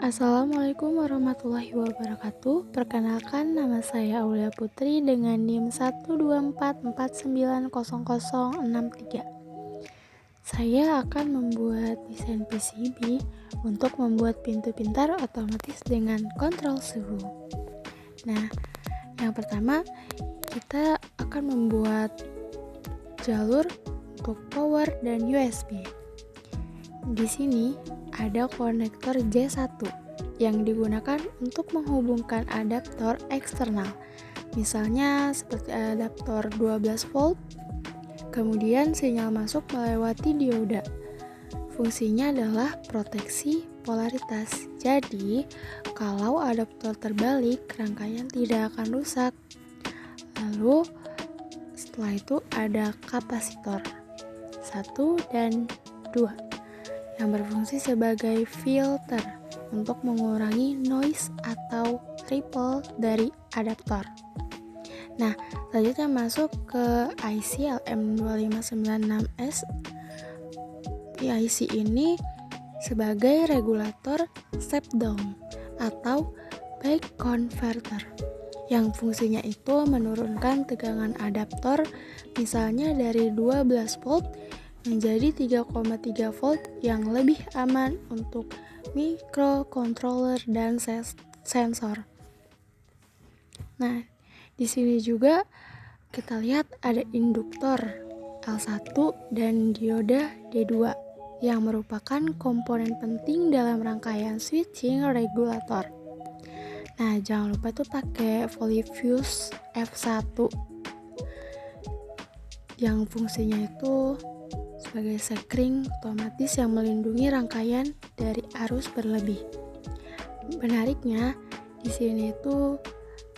Assalamualaikum warahmatullahi wabarakatuh. Perkenalkan, nama saya Aulia Putri dengan NIM 124490063. Saya akan membuat desain PCB untuk membuat pintu pintar otomatis dengan kontrol suhu. Nah, yang pertama kita akan membuat jalur untuk power dan USB. Di sini ada konektor J1 yang digunakan untuk menghubungkan adaptor eksternal. Misalnya seperti adaptor 12 volt. Kemudian sinyal masuk melewati dioda. Fungsinya adalah proteksi polaritas. Jadi, kalau adaptor terbalik, rangkaian tidak akan rusak. Lalu, setelah itu ada kapasitor 1 dan 2 yang berfungsi sebagai filter untuk mengurangi noise atau ripple dari adaptor. Nah, selanjutnya masuk ke IC LM2596S. IC ini sebagai regulator step down atau back converter yang fungsinya itu menurunkan tegangan adaptor misalnya dari 12 volt menjadi 3,3 volt yang lebih aman untuk microcontroller dan sensor. Nah, di sini juga kita lihat ada induktor L1 dan dioda D2 yang merupakan komponen penting dalam rangkaian switching regulator. Nah, jangan lupa itu pakai Polyfuse F1 yang fungsinya itu sebagai sekring otomatis yang melindungi rangkaian dari arus berlebih. Menariknya, di sini itu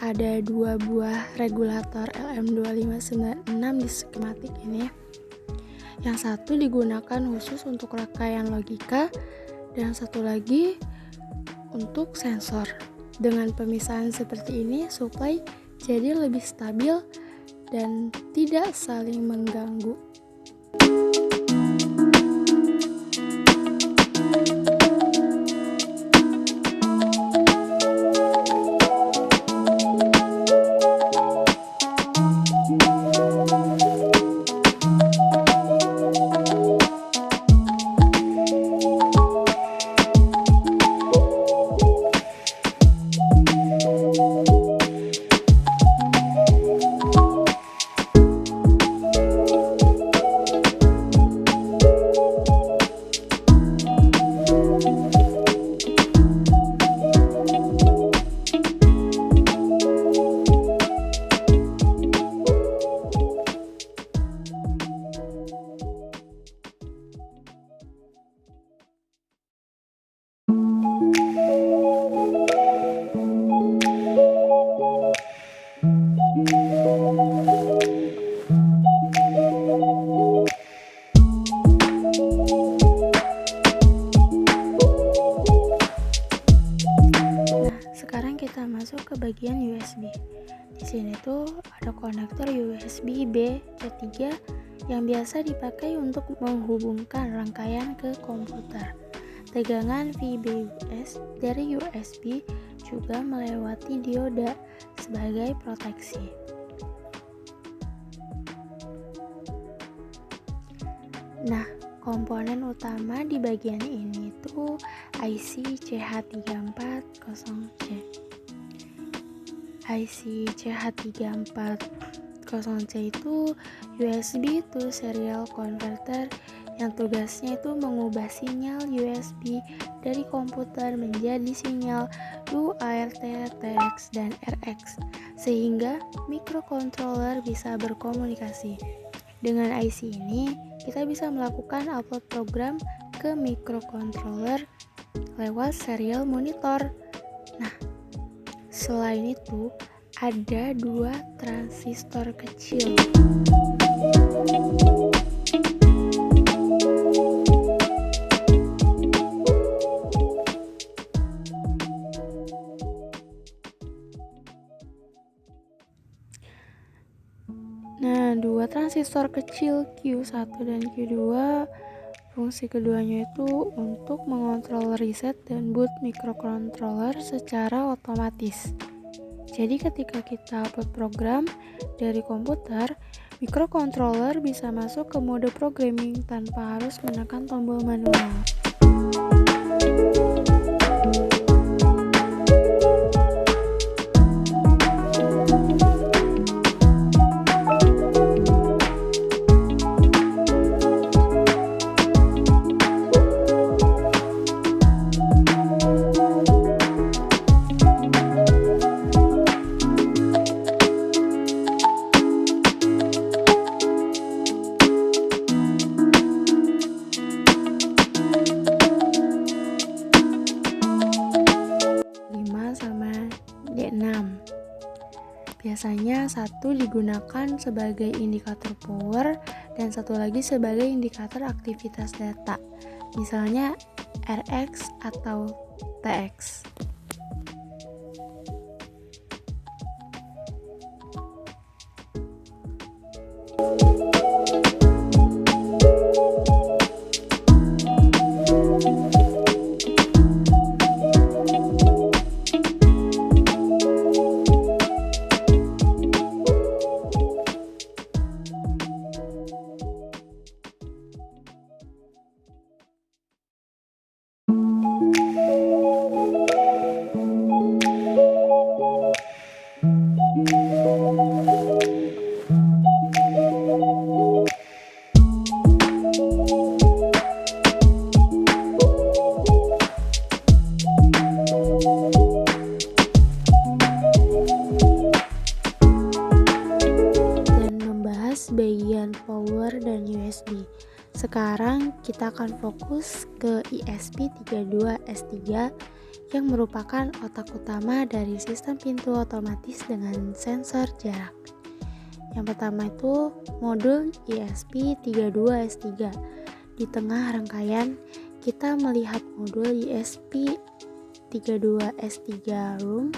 ada 2 buah regulator LM2596 di skematik ini. Yang satu digunakan khusus untuk rangkaian logika dan satu lagi untuk sensor. Dengan pemisahan seperti ini, supply jadi lebih stabil dan tidak saling mengganggu. Sekarang kita masuk ke bagian USB. Di sini tuh ada konektor USB B C3 yang biasa dipakai untuk menghubungkan rangkaian ke komputer. Tegangan VBUS dari USB juga melewati dioda sebagai proteksi. Nah, komponen utama di bagian ini tuh IC CH340C. IC CH340C itu USB to serial converter yang tugasnya itu mengubah sinyal USB dari komputer menjadi sinyal UART, TX, dan RX sehingga microcontroller bisa berkomunikasi. Dengan IC ini, kita bisa melakukan upload program ke microcontroller lewat serial monitor. Nah, selain itu, ada 2 transistor kecil. Nah, 2 transistor kecil Q1 dan Q2 Fungsi keduanya itu untuk mengontrol reset dan boot microcontroller secara otomatis. Jadi ketika kita upload program dari komputer, microcontroller bisa masuk ke mode programming tanpa harus menekan tombol manual. 6. Biasanya satu digunakan sebagai indikator power dan satu lagi sebagai indikator aktivitas data, misalnya RX atau TX. Bagian power dan USB. Sekarang kita akan fokus ke ESP32S3 yang merupakan otak utama dari sistem pintu otomatis dengan sensor jarak. Yang pertama itu modul ESP32S3. Di tengah rangkaian kita melihat modul ESP32S3 Room.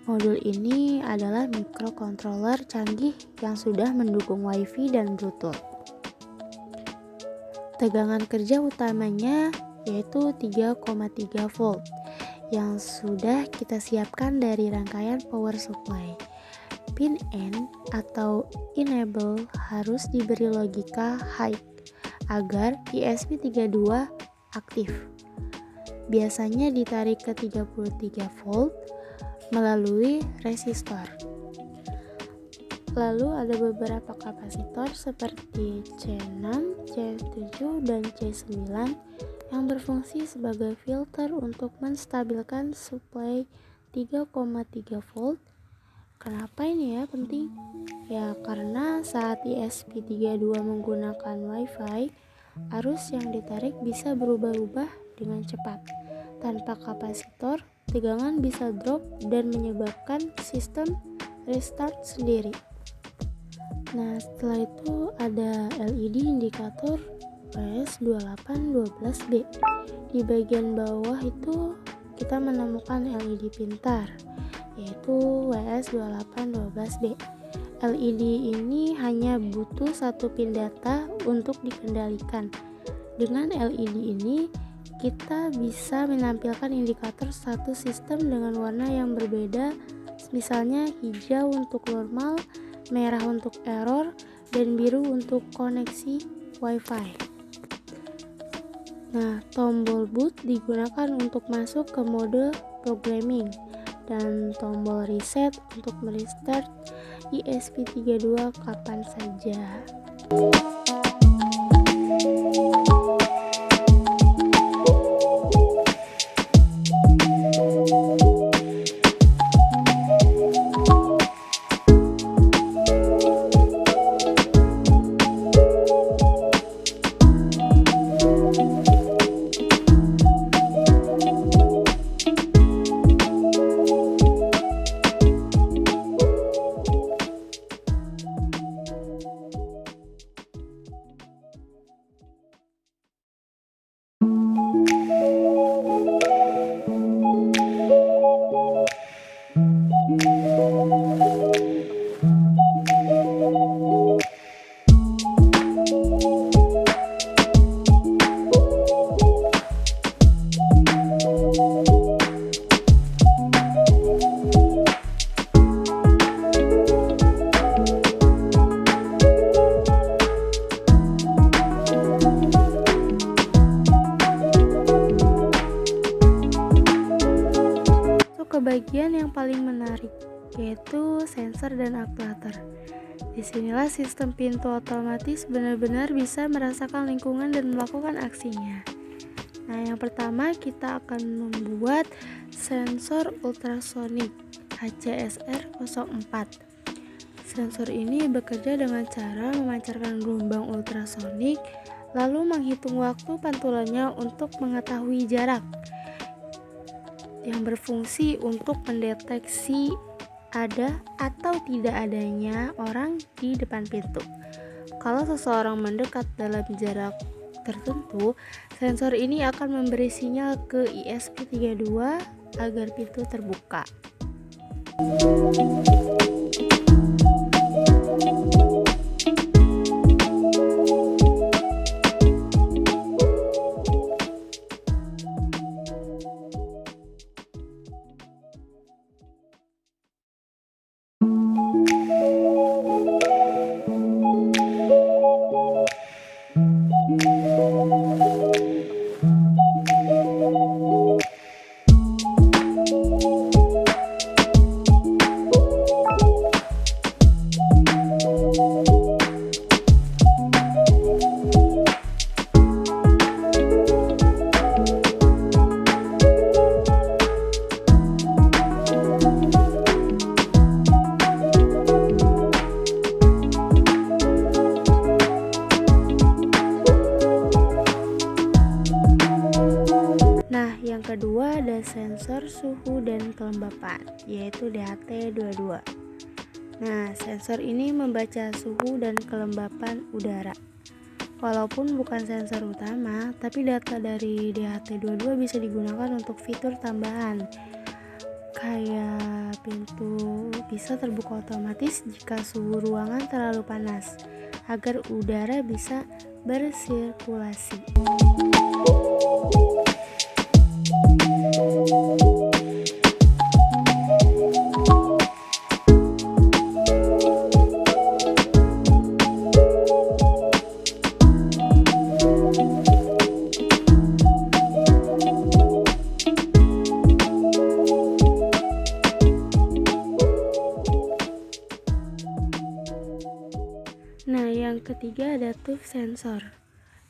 Modul ini adalah microcontroller canggih yang sudah mendukung Wi-Fi dan Bluetooth. Tegangan kerja utamanya yaitu 3,3 volt yang sudah kita siapkan dari rangkaian power supply. Pin N atau enable harus diberi logika high agar ESP32 aktif. Biasanya ditarik ke 33 volt melalui resistor. Lalu ada beberapa kapasitor seperti C6, C7, dan C9 yang berfungsi sebagai filter untuk menstabilkan suplai 3,3 volt. Kenapa ini ya penting? Ya karena saat ESP32 menggunakan Wi-Fi, arus yang ditarik bisa berubah-ubah dengan cepat. Tanpa kapasitor, tegangan bisa drop dan menyebabkan sistem restart sendiri. Nah, setelah itu ada LED indikator WS2812B. Di bagian bawah itu kita menemukan LED pintar, yaitu WS2812B. LED ini hanya butuh satu pin data untuk dikendalikan. Dengan LED ini kita bisa menampilkan indikator satu sistem dengan warna yang berbeda, misalnya hijau untuk normal, merah untuk error, dan biru untuk koneksi Wi-Fi. Nah, tombol boot digunakan untuk masuk ke mode programming dan tombol reset untuk merestart ESP32 kapan saja. ke bagian yang paling menarik, yaitu sensor dan aktuator. Disinilah sistem pintu otomatis benar-benar bisa merasakan lingkungan dan melakukan aksinya. Nah, yang pertama kita akan membuat sensor ultrasonik HCSR04. Sensor ini bekerja dengan cara memancarkan gelombang ultrasonik, lalu menghitung waktu pantulannya untuk mengetahui jarak, yang berfungsi untuk mendeteksi ada atau tidak adanya orang di depan pintu. Kalau seseorang mendekat dalam jarak tertentu, sensor ini akan memberi sinyal ke ISP32 agar pintu terbuka. Yang kedua ada sensor suhu dan kelembapan, yaitu DHT22. Nah, sensor ini membaca suhu dan kelembapan udara. Walaupun bukan sensor utama, tapi data dari DHT22 bisa digunakan untuk fitur tambahan. Kayak pintu bisa terbuka otomatis jika suhu ruangan terlalu panas, agar udara bisa bersirkulasi. Nah, yang ketiga ada TUF sensor.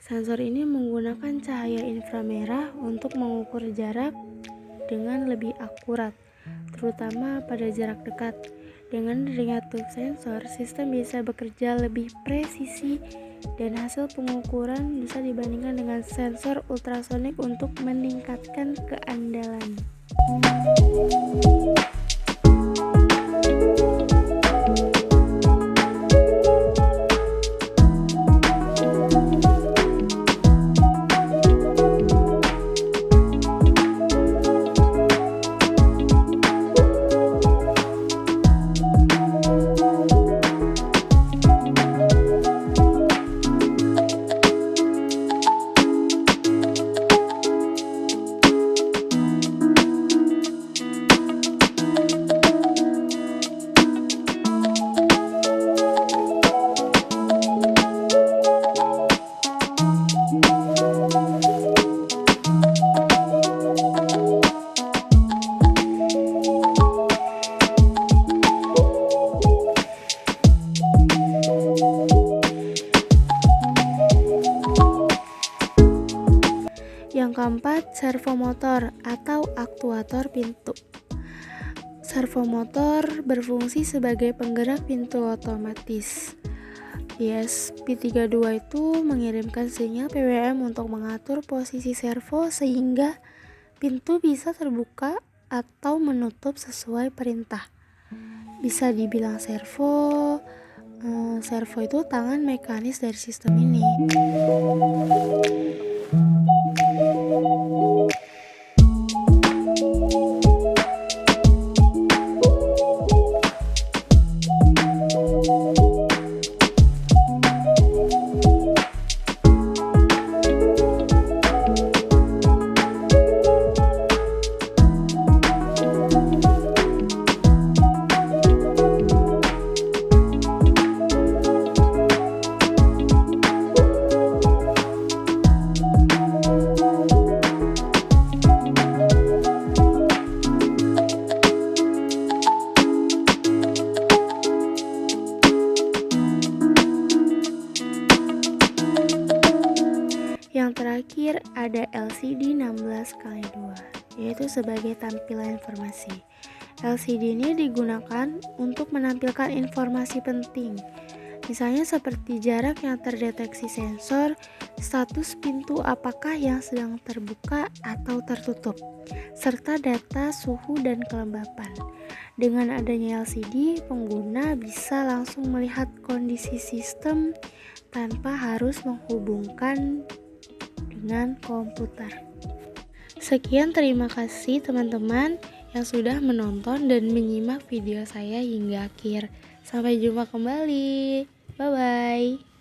Sensor ini menggunakan cahaya inframerah untuk mengukur jarak dengan lebih akurat, terutama pada jarak dekat. Dengan adanya TUF sensor, sistem bisa bekerja lebih presisi dan hasil pengukuran bisa dibandingkan dengan sensor ultrasonik untuk meningkatkan keandalan. Yang keempat, servomotor atau aktuator pintu. Servomotor berfungsi sebagai penggerak pintu otomatis. ISP32 itu mengirimkan sinyal PWM untuk mengatur posisi servo sehingga pintu bisa terbuka atau menutup sesuai perintah. Bisa dibilang servo itu tangan mekanis dari sistem ini. ada LCD 16x2, yaitu sebagai tampilan informasi. LCD ini digunakan untuk menampilkan informasi penting, misalnya seperti jarak yang terdeteksi sensor, status pintu apakah yang sedang terbuka atau tertutup, serta data suhu dan kelembapan. Dengan adanya LCD, pengguna bisa langsung melihat kondisi sistem tanpa harus menghubungkan dengan komputer. Sekian, terima kasih teman-teman yang sudah menonton dan menyimak video saya hingga akhir. Sampai jumpa kembali. Bye-bye.